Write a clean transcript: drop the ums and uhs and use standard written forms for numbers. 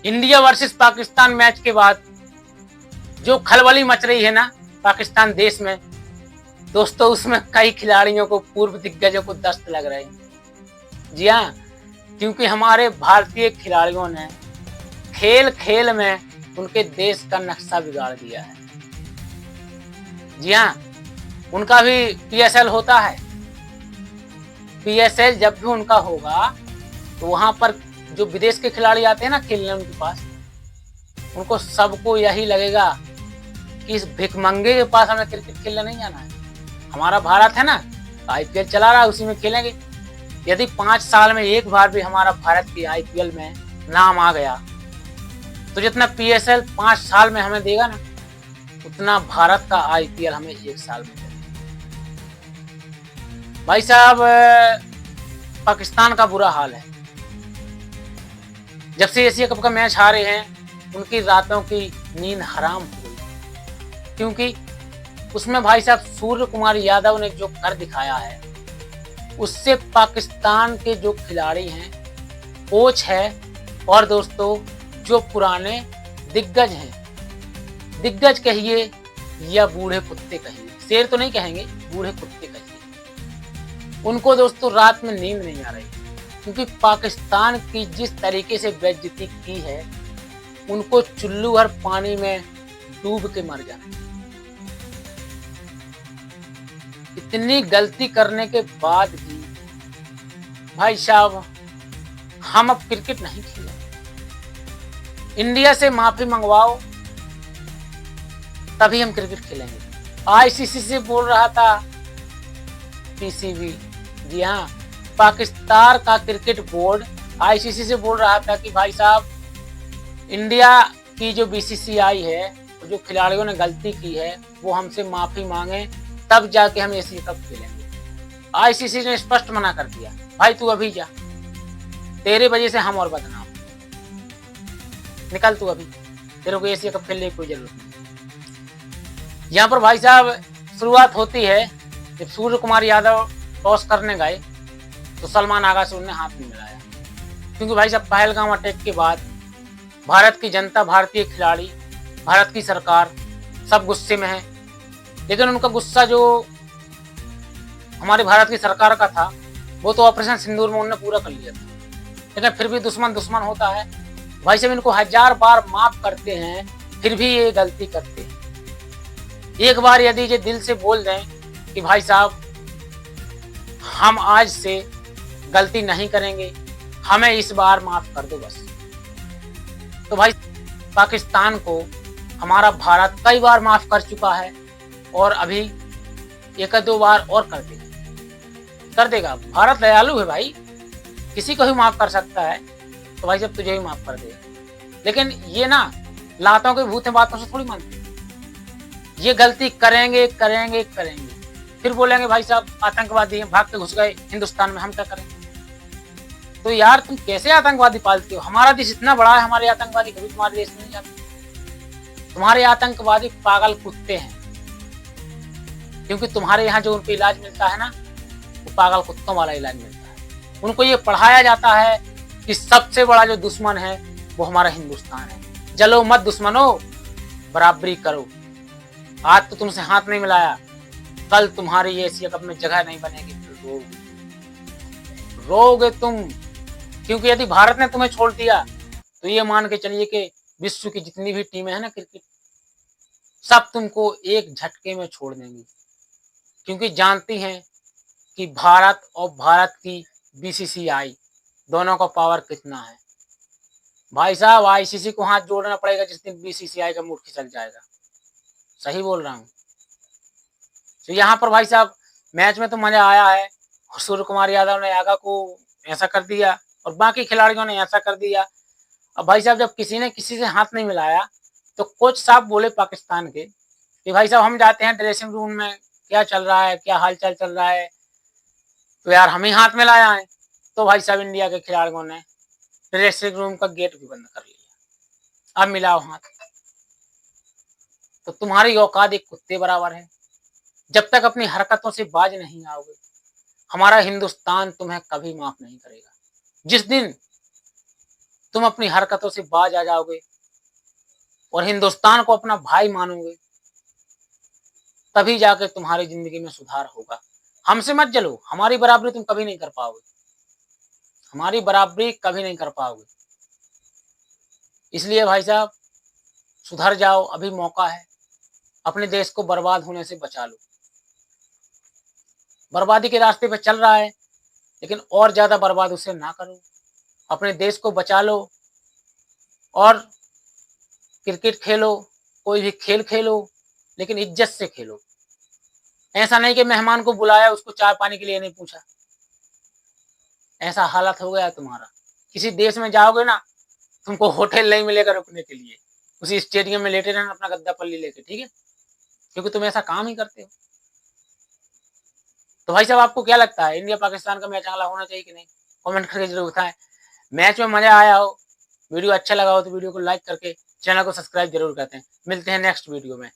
India versus Pakistan match के बाद जो खलबली मच रही है ना पाकिस्तान देश में, दोस्तों उसमें कई खिलाड़ियों को, पूर्व दिग्गजों को दस्त लग रहे हैं। जी हाँ, क्योंकि हमारे भारतीय खिलाड़ियों ने खेल खेल में उनके देश का नक्शा बिगाड़ दिया है। जी हाँ, उनका भी पीएसएल होता है। पीएसएल जब भी उनका होगा तो वहां पर जो विदेश के खिलाड़ी आते हैं ना खेलने उनके पास, उनको सबको यही लगेगा कि इस भिखमंगे के पास हमें क्रिकेट खेलने नहीं जाना है। हमारा भारत है ना, आईपीएल चला रहा है, उसी में खेलेंगे। यदि 5 साल में एक बार भी हमारा भारत की आईपीएल में नाम आ गया तो जितना पीएसएल 5 साल में हमें देगा ना, उतना भारत का आईपीएल हमें 1 साल में देगा। भाई साहब, पाकिस्तान का बुरा हाल है। जब से एशिया कप का मैच हारे हैं, उनकी रातों की नींद हराम हो गई, क्योंकि उसमें भाई साहब सूर्य कुमार यादव ने जो कर दिखाया है, उससे पाकिस्तान के जो खिलाड़ी हैं, कोच है और दोस्तों जो पुराने दिग्गज हैं, दिग्गज कहिए या बूढ़े कुत्ते कहिए, शेर तो नहीं कहेंगे, बूढ़े कुत्ते कहिए, उनको दोस्तों रात में नींद नहीं आ रही, क्योंकि पाकिस्तान की जिस तरीके से बेइज्जती की है, उनको चुल्लू भर पानी में डूब के मर जाना। इतनी गलती करने के बाद भी भाई साहब हम अब क्रिकेट नहीं खेलेंगे। इंडिया से माफी मंगवाओ तभी हम क्रिकेट खेलेंगे। आईसीसी से बोल रहा था पीसीबी, जी हाँ, पाकिस्तान का क्रिकेट बोर्ड आईसीसी से बोल रहा था कि भाई साहब इंडिया की जो बीसीसीआई है, जो खिलाड़ियों ने गलती की है, वो हमसे माफी मांगे तब जाके हम एशिया कप खेलेंगे। आईसीसी ने स्पष्ट मना कर दिया, भाई तू अभी जा, तेरे वजह से हम और बदनाम, निकल तू अभी, तेरे को एशिया कप खेलने की कोई जरूरत नहीं। यहाँ पर भाई साहब शुरुआत होती है जब सूर्य कुमार यादव टॉस करने गए तो सलमान आगा से उन्हें हाथ नहीं मिलाया, क्योंकि भाई साहब पहलगाम अटैक के बाद भारत की जनता, भारतीय खिलाड़ी, भारत की सरकार सब गुस्से में है। लेकिन उनका गुस्सा जो हमारी भारत की सरकार का था, वो तो ऑपरेशन सिंदूर में उन्होंने पूरा कर लिया था। लेकिन फिर भी दुश्मन दुश्मन होता है। भाई साहब इनको 1000 बार माफ करते हैं, फिर भी ये गलती करते हैं। एक बार यदि ये दिल से बोल दें कि भाई साहब हम आज से गलती नहीं करेंगे, हमें इस बार माफ कर दो बस, तो भाई पाकिस्तान को हमारा भारत कई बार माफ कर चुका है और अभी 1-2 बार और कर देगा। भारत दयालु है भाई, किसी को भी माफ कर सकता है, तो भाई जब तुझे भी माफ कर देगा। लेकिन ये ना लातों के भूत बातों से थोड़ी मानते, ये गलती करेंगे करेंगे करेंगे, फिर बोलेंगे भाई साहब आतंकवादी हैं, भाग के घुस गए हिंदुस्तान में, हम क्या करेंगे। तो यार तुम कैसे आतंकवादी पालते हो? हमारा देश इतना बड़ा है, हमारे आतंकवादी कभी तुम्हारे देश में नहीं जाते। तुम्हारे आतंकवादी पागल कुत्ते हैं, क्योंकि तुम्हारे यहाँ जो उनको इलाज मिलता है ना, वो पागल कुत्तों वाला इलाज मिलता है। उनको ये पढ़ाया जाता है कि सबसे बड़ा जो दुश्मन है वो हमारा हिंदुस्तान है। जलो मत दुश्मनो, बराबरी करो। आज तो तुमसे हाथ नहीं मिलाया, कल तुम्हारी ये एशिया कप में जगह नहीं बनेगी, फिर रोगे तुम। क्योंकि यदि भारत ने तुम्हें छोड़ दिया तो ये मान के चलिए कि विश्व की जितनी भी टीमें हैं ना क्रिकेट, सब तुमको एक झटके में छोड़ देंगी, क्योंकि जानती हैं कि भारत और भारत की बीसीसीआई दोनों का पावर कितना है। भाई साहब आईसीसी को हाथ जोड़ना पड़ेगा जिस दिन बीसीसीआई का मूड खिसक जाएगा। सही बोल रहा हूँ। तो यहाँ पर भाई साहब मैच में तो मजा आया है, सूर्य कुमार यादव ने आगा को ऐसा कर दिया और बाकी खिलाड़ियों ने ऐसा कर दिया। अब भाई साहब जब किसी ने किसी से हाथ नहीं मिलाया तो कोच साहब बोले पाकिस्तान के कि भाई साहब हम जाते हैं ड्रेसिंग रूम में, क्या चल रहा है, क्या हाल चाल चल रहा है, तो यार हम ही हाथ मिलाया है। तो भाई साहब इंडिया के खिलाड़ियों ने ड्रेसिंग रूम का गेट भी बंद कर लिया, अब मिलाओ हाथ। तो तुम्हारी औकात एक कुत्ते बराबर है। जब तक अपनी हरकतों से बाज नहीं आओगे, हमारा हिंदुस्तान तुम्हें कभी माफ नहीं करेगा। जिस दिन तुम अपनी हरकतों से बाज आ जाओगे और हिंदुस्तान को अपना भाई मानोगे, तभी जाकर तुम्हारी जिंदगी में सुधार होगा। हमसे मत जलो, हमारी बराबरी तुम कभी नहीं कर पाओगे, हमारी बराबरी कभी नहीं कर पाओगे। इसलिए भाई साहब सुधर जाओ, अभी मौका है, अपने देश को बर्बाद होने से बचा लो। बर्बादी के रास्ते पे चल रहा है, लेकिन और ज्यादा बर्बाद उसे ना करो, अपने देश को बचा लो और क्रिकेट खेलो, कोई भी खेल खेलो, लेकिन इज्जत से खेलो। ऐसा नहीं कि मेहमान को बुलाया उसको चाय पानी के लिए नहीं पूछा। ऐसा हालत हो गया है तुम्हारा। किसी देश में जाओगे ना, तुमको होटल नहीं मिलेगा रुकने के लिए, उसी स्टेडियम में लेटे रहना अपना गद्दा पल्ली लेके, ठीक है, क्योंकि तुम ऐसा काम ही करते हो। तो भाई साहब आपको क्या लगता है, इंडिया पाकिस्तान का मैच अगला होना चाहिए कि नहीं? कमेंट करके जरूर बताएं। मैच में मजा आया हो, वीडियो अच्छा लगा हो तो वीडियो को लाइक करके चैनल को सब्सक्राइब जरूर करते हैं। मिलते हैं नेक्स्ट वीडियो में।